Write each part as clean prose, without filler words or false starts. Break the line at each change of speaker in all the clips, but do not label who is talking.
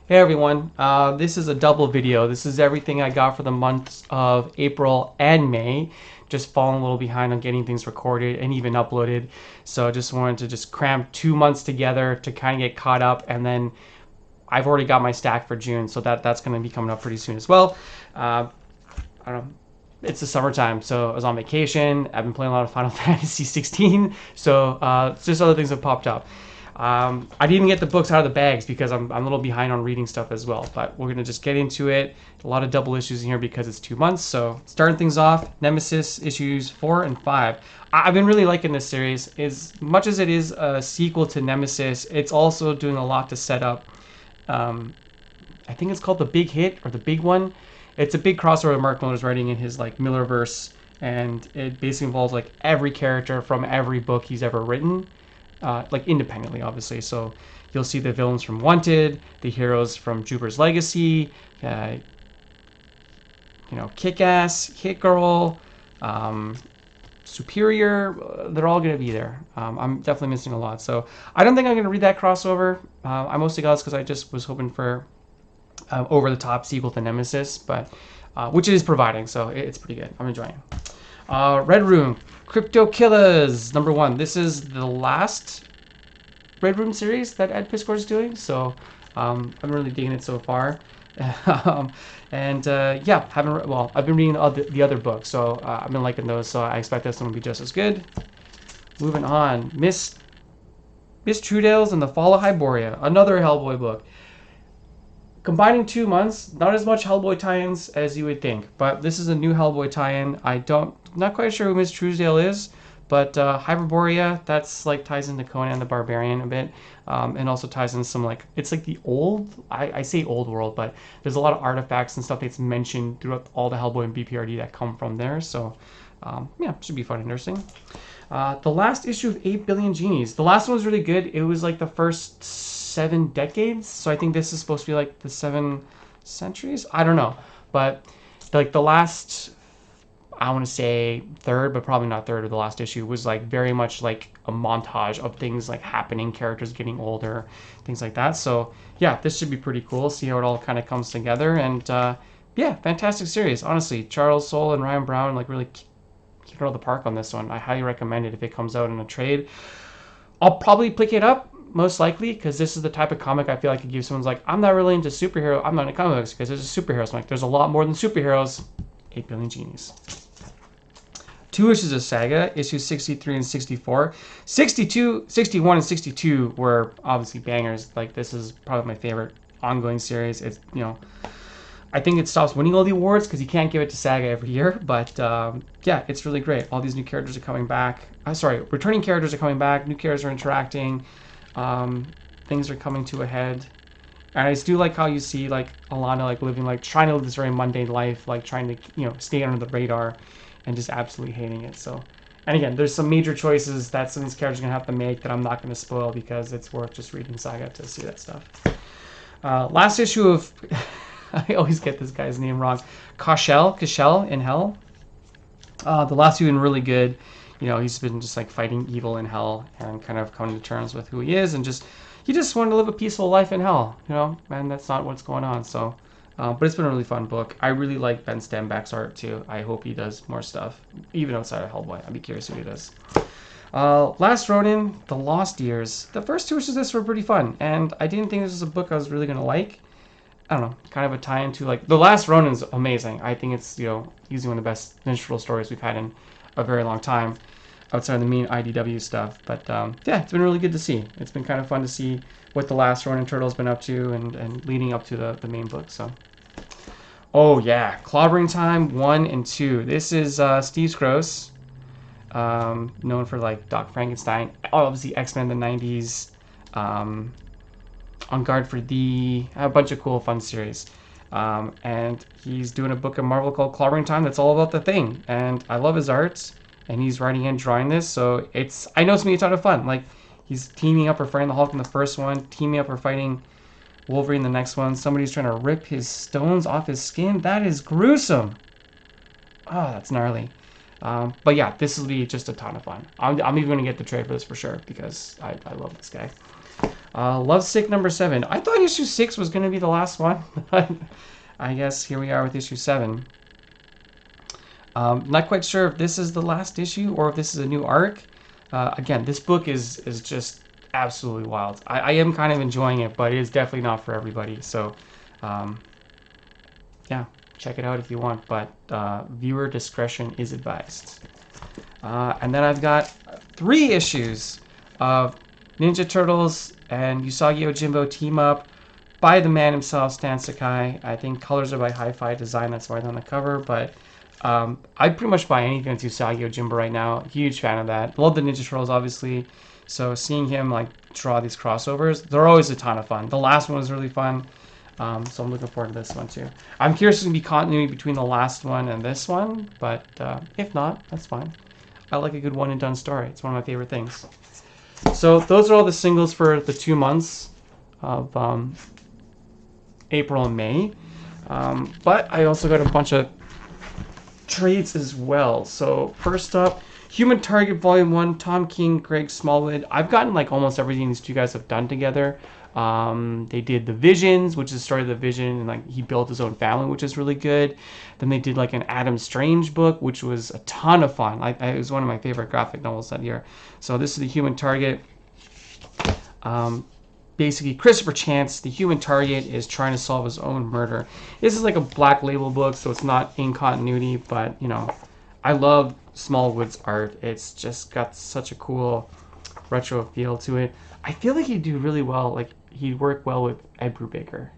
Hey everyone, this is a double video. This is everything I got for the months of April and May. Just falling a little behind on getting things recorded and even uploaded. So I just wanted to just cram 2 months together to kind of get caught up, and then I've already got my stack for June, so that's going to be coming up pretty soon as well. I don't know. It's the summertime, so I was on vacation. I've been playing a lot of Final Fantasy 16, so just other things have popped up. I didn't even get the books out of the bags because I'm a little behind on reading stuff as well. But we're gonna just get into it. A lot of double issues in here because it's 2 months. So starting things off, Nemesis issues 4 and 5. I've been really liking this series. As much as it is a sequel to Nemesis, it's also doing a lot to set up. I think it's called the Big Hit or the Big One. It's a big crossover Mark Millar's writing in his like Millerverse, and it basically involves like every character from every book he's ever written, like independently, obviously. So you'll see the villains from Wanted, the heroes from Jupiter's Legacy, Kick-Ass, Hit Girl, Superior. They're all going to be there. I'm definitely missing a lot. So I don't think I'm going to read that crossover. I mostly got this because I just was hoping for over the top sequel to Nemesis, but which it is providing, so it's pretty good. I'm enjoying. Red Room, Crypto Killers #1. This is the last Red Room series that Ed Piskor is doing, so I'm really digging it so far. Yeah, I've been reading the other books, so I've been liking those, so I expect this one to be just as good. Moving on, Miss Trudeau's and the Fall of Hyboria, another Hellboy book. Combining 2 months, not as much Hellboy tie-ins as you would think, but this is a new Hellboy tie-in. Not quite sure who Miss Truesdale is, but Hyperborea, that's like ties into Conan the Barbarian a bit, and also ties in some it's like the I say old world, but there's a lot of artifacts and stuff that's mentioned throughout all the Hellboy and BPRD that come from there, so yeah, should be fun and interesting. The last issue of 8 Billion Genies. The last one was really good. It was like the first 7 decades, so I think this is supposed to be like the 7 centuries. I don't know, but like the last, I want to say third, but probably not third, of the last issue was like very much like a montage of things like happening, characters getting older, things like that. So yeah, this should be pretty cool. See how it all kind of comes together, and yeah, fantastic series. Honestly, Charles Soule and Ryan Brown like really kicked it out of the park on this one. I highly recommend it if it comes out in a trade. I'll probably pick it up, most likely, because this is the type of comic I feel like I could give someone's like, I'm not really into superhero, I'm not into comic books, because there's a superheroes. I'm like, there's a lot more than superheroes. 8 Billion Genies. 2 issues of Saga, issues 63 and 64. 62, 61, and 62 were obviously bangers. Like, this is probably my favorite ongoing series. It's, I think it stops winning all the awards because you can't give it to Saga every year. But yeah, it's really great. All these new characters are coming back. Returning characters are coming back. New characters are interacting. Things are coming to a head. And I just do like how you see like Alana like living, like trying to live this very mundane life, like trying to stay under the radar, and just absolutely hating it. So, and again, there's some major choices that some of these characters are gonna have to make that I'm not gonna spoil because it's worth just reading Saga to see that stuff. Last issue of I always get this guy's name wrong. Cashel in Hell. The last two have been really good. He's been just like fighting evil in hell and kind of coming to terms with who he is, and he just wanted to live a peaceful life in hell, and that's not what's going on. So, but it's been a really fun book. I really like Ben Stenbeck's art too. I hope he does more stuff, even outside of Hellboy. I'd be curious who he does. Last Ronin, The Lost Years. The first 2 issues of this were pretty fun, and I didn't think this was a book I was really gonna like. I don't know, kind of a tie into like The Last Ronin's amazing. I think it's easily one of the best minstrel stories we've had in a very long time, outside of the main IDW stuff. But yeah, it's been really good to see. It's been kind of fun to see what the last Ronin Turtle's been up to and leading up to the main book. So, oh yeah, Clobbering Time 1 and 2. This is Steve Skroce, known for like Doc Frankenstein, obviously X-Men in the 90s, On Guard for Thee, a bunch of cool fun series. And he's doing a book of Marvel called Clobbering Time that's all about the Thing, and I love his art. And he's writing and drawing this, so I know it's gonna be a ton of fun. Like, he's teaming up or fighting the Hulk in the first one, teaming up or fighting Wolverine in the next one. Somebody's trying to rip his stones off his skin. That is gruesome. Oh, that's gnarly. But yeah, this will be just a ton of fun. I'm even gonna get the trade for this for sure because I love this guy. Lovesick number 7. I thought issue 6 was going to be the last one, but I guess here we are with issue 7. Not quite sure if this is the last issue or if this is a new arc. Again, this book is just absolutely wild. I am kind of enjoying it, but it is definitely not for everybody. So, yeah, check it out if you want, but viewer discretion is advised. And then I've got 3 issues of Ninja Turtles and Usagi Yojimbo team up by the man himself, Stan Sakai. I think colors are by Hi-Fi Design, that's why they're on the cover, but I pretty much buy anything that's Usagi Yojimbo right now. Huge fan of that. Love the Ninja Turtles, obviously. So seeing him like draw these crossovers, they're always a ton of fun. The last one was really fun. So I'm looking forward to this one too. I'm curious to be continuity between the last one and this one, but if not, that's fine. I like a good one and done story. It's one of my favorite things. So those are all the singles for the 2 months of April and May. But I also got a bunch of trades as well. So first up, Human Target Volume 1, Tom King, Greg Smallwood. I've gotten like almost everything these two guys have done together. They did The Visions, which is the story of the Vision, and like he built his own family, which is really good. Then they did like an Adam Strange book, which was a ton of fun. It was one of my favorite graphic novels that year. So this is the Human Target. Basically, Christopher Chance, the Human Target, is trying to solve his own murder. This is like a black label book, so it's not in continuity, but you know, I love Smallwood's art. It's just got such a cool retro feel to it. I feel like he'd do really well, like he'd work well with Ed Brubaker.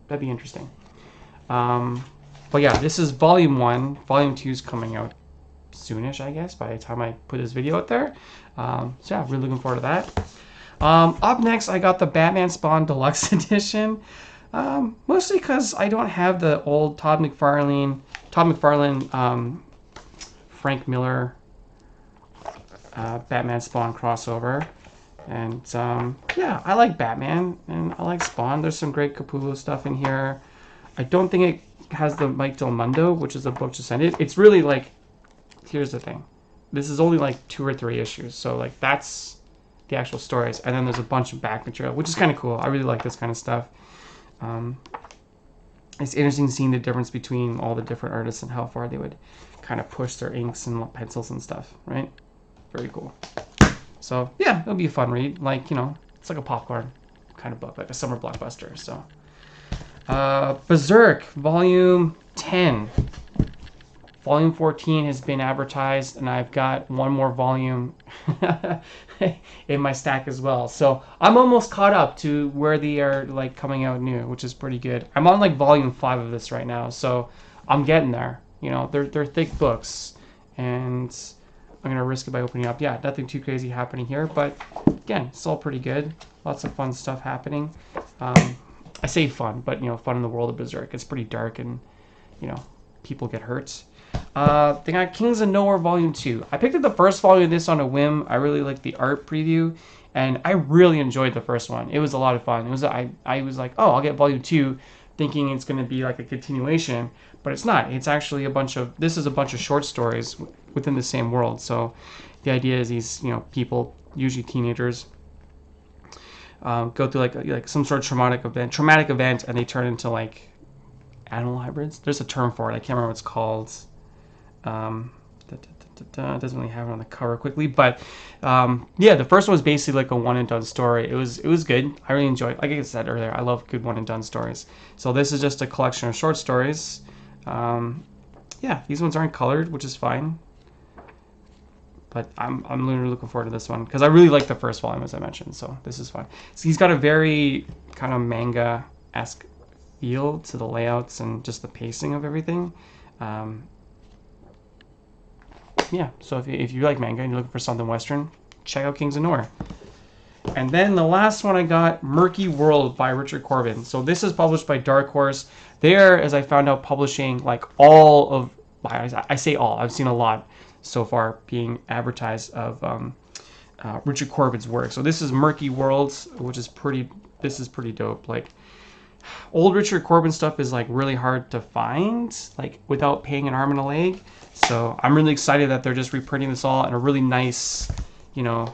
That'd be interesting. But yeah, this is Volume 1. Volume 2 is coming out soonish, I guess, by the time I put this video out there. So yeah, really looking forward to that. Up next, I got the Batman Spawn Deluxe Edition. Mostly because I don't have the old Todd McFarlane, Frank Miller Batman Spawn crossover. And yeah, I like Batman and I like Spawn. There's some great Capullo stuff in here. I don't think it has the Mike Del Mundo, which is a book just ended. It's really like, here's the thing. This is only like 2 or 3 issues. So like that's the actual stories. And then there's a bunch of back material, which is kind of cool. I really like this kind of stuff. It's interesting seeing the difference between all the different artists and how far they would kind of push their inks and pencils and stuff, right? Very cool. So yeah, it'll be a fun read. Like, you know, it's like a popcorn kind of book, like a summer blockbuster. So Berserk Volume 10. Volume 14 has been advertised, and I've got one more volume in my stack as well. So I'm almost caught up to where they are like coming out new, which is pretty good. I'm on like Volume 5 of this right now, so I'm getting there. You know, they're thick books, and I'm gonna risk it by opening up. Yeah, nothing too crazy happening here, but again, it's all pretty good. Lots of fun stuff happening. I say fun, but you know, fun in the world of Berserk. It's pretty dark, and you know, people get hurt. They got Kings of Nowhere Volume 2. I picked up the first volume of this on a whim. I really liked the art preview, and I really enjoyed the first one. It was a lot of fun. It was I was like, oh, I'll get Volume 2, thinking it's going to be like a continuation, but it's not. It's actually this is a bunch of short stories within the same world. So the idea is these, you know, people, usually teenagers, go through like some sort of traumatic event, and they turn into like animal hybrids. There's a term for it. I can't remember what it's called. It doesn't really have it on the cover quickly, but yeah, the first one was basically like a one and done story. It was good. I really enjoyed it. Like I said earlier, I love good one and done stories. So this is just a collection of short stories. Yeah, these ones aren't colored, which is fine, but I'm really looking forward to this one because I really like the first volume, as I mentioned. So this is fun. So he's got a very kind of manga-esque feel to the layouts and just the pacing of everything. Yeah, so if you like manga and you're looking for something Western, check out Kings of Nowhere. And then the last one I got, Murky World by Richard Corbin. So this is published by Dark Horse. They're, as I found out, publishing like all of, I say all, I've seen a lot so far being advertised of Richard Corbin's work. So this is Murky Worlds, which is pretty dope. Like, old Richard Corbin stuff is like really hard to find, like without paying an arm and a leg. So I'm really excited that they're just reprinting this all in a really nice, you know,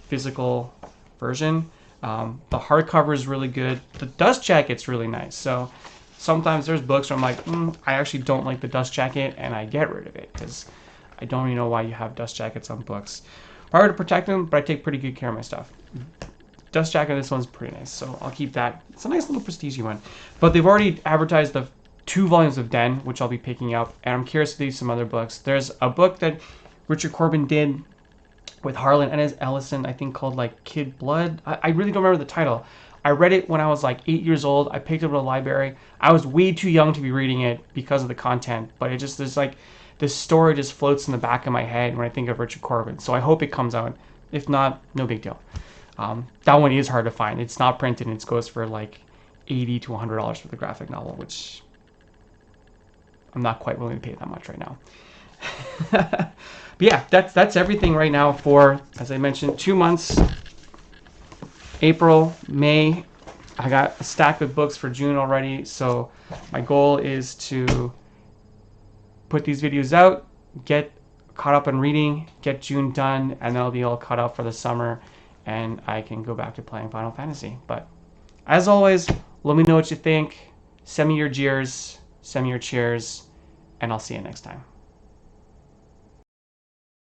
physical version. The hardcover is really good. The dust jacket's really nice. So sometimes there's books where I'm like, I actually don't like the dust jacket, and I get rid of it because I don't really know why you have dust jackets on books. Hard to protect them, but I take pretty good care of my stuff. Dust jacket, this one's pretty nice, so I'll keep that. It's a nice little prestige one. But they've already advertised the 2 volumes of Den, which I'll be picking up, and I'm curious to do some other books. There's a book that Richard Corbin did with Harlan and Ellison, I think called like Kid Blood. I really don't remember the title. I read it when I was like 8 years old. I picked it up at a library. I was way too young to be reading it because of the content, but it just, there's like, this story just floats in the back of my head when I think of Richard Corbin. So I hope it comes out. If not, no big deal. That one is hard to find. It's not printed, and it goes for like $80 to $100 for the graphic novel, which I'm not quite willing to pay that much right now. But yeah, that's everything right now for, as I mentioned, 2 months. April, May. I got a stack of books for June already, so my goal is to put these videos out, get caught up on reading, get June done, and then I'll be all caught up for the summer, and I can go back to playing Final Fantasy. But as always, let me know what you think. Send me your jeers, send me your cheers, and I'll see you next time.